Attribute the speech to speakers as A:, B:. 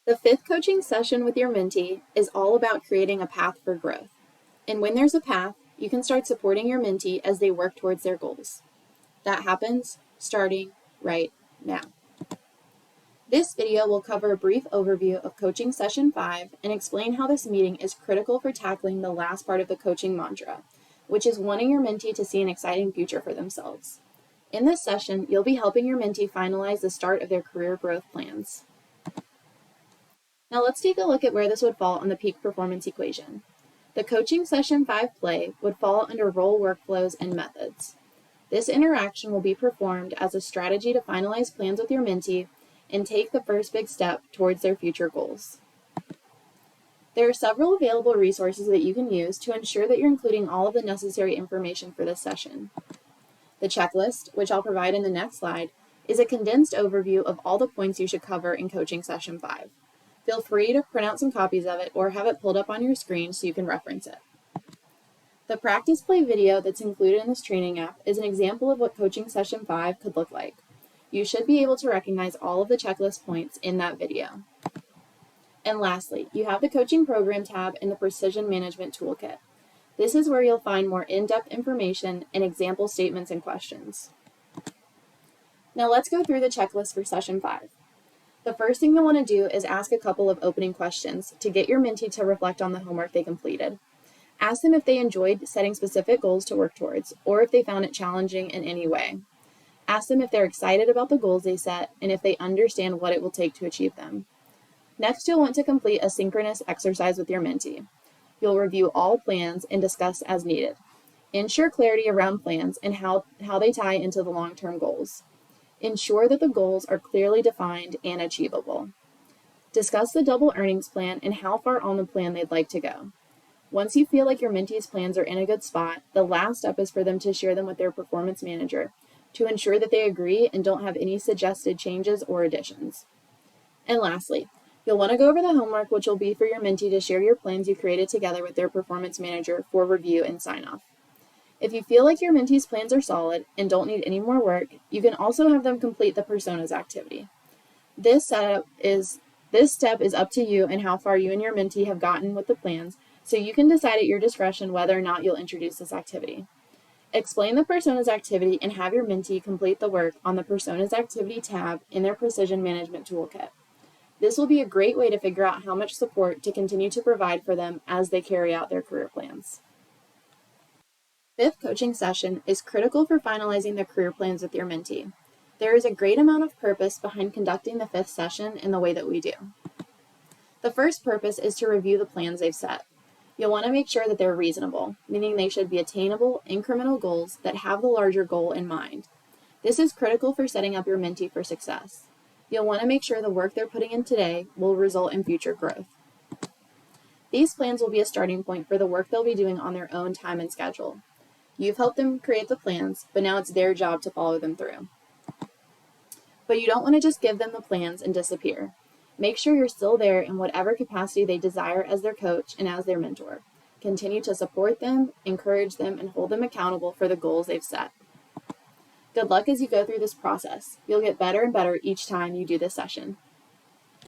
A: The fifth coaching session with your mentee is all about creating a path for growth. And when there's a path, you can start supporting your mentee as they work towards their goals. That happens starting right now. This video will cover a brief overview of coaching session 5 and explain how this meeting is critical for tackling the last part of the coaching mantra, which is wanting your mentee to see an exciting future for themselves. In this session, you'll be helping your mentee finalize the start of their career growth plans. Now let's take a look at where this would fall on the peak performance equation. The coaching session 5 play would fall under role workflows and methods. This interaction will be performed as a strategy to finalize plans with your mentee and take the first big step towards their future goals. There are several available resources that you can use to ensure that you're including all of the necessary information for this session. The checklist, which I'll provide in the next slide, is a condensed overview of all the points you should cover in coaching session 5. Feel free to print out some copies of it or have it pulled up on your screen so you can reference it. The practice play video that's included in this training app is an example of what coaching session 5 could look like. You should be able to recognize all of the checklist points in that video. And lastly, you have the coaching program tab in the Precision Management Toolkit. This is where you'll find more in-depth information and example statements and questions. Now let's go through the checklist for session 5. The first thing you'll want to do is ask a couple of opening questions to get your mentee to reflect on the homework they completed. Ask them if they enjoyed setting specific goals to work towards, or if they found it challenging in any way. Ask them if they're excited about the goals they set and if they understand what it will take to achieve them. Next, you'll want to complete a synchronous exercise with your mentee. You'll review all plans and discuss as needed. Ensure clarity around plans and how they tie into the long-term goals. Ensure that the goals are clearly defined and achievable. Discuss the double earnings plan and how far on the plan they'd like to go. Once you feel like your mentee's plans are in a good spot, the last step is for them to share them with their performance manager to ensure that they agree and don't have any suggested changes or additions. And lastly, you'll want to go over the homework, which will be for your mentee to share your plans you created together with their performance manager for review and sign-off. If you feel like your mentee's plans are solid and don't need any more work, you can also have them complete the personas activity. This step is up to you and how far you and your mentee have gotten with the plans, so you can decide at your discretion whether or not you'll introduce this activity. Explain the personas activity and have your mentee complete the work on the personas activity tab in their Precision Management Toolkit. This will be a great way to figure out how much support to continue to provide for them as they carry out their career plans. Fifth coaching session is critical for finalizing the career plans with your mentee. There is a great amount of purpose behind conducting the fifth session in the way that we do. The first purpose is to review the plans they've set. You'll want to make sure that they're reasonable, meaning they should be attainable, incremental goals that have the larger goal in mind. This is critical for setting up your mentee for success. You'll want to make sure the work they're putting in today will result in future growth. These plans will be a starting point for the work they'll be doing on their own time and schedule. You've helped them create the plans, but now it's their job to follow them through. But you don't want to just give them the plans and disappear. Make sure you're still there in whatever capacity they desire as their coach and as their mentor. Continue to support them, encourage them, and hold them accountable for the goals they've set. Good luck as you go through this process. You'll get better and better each time you do this session.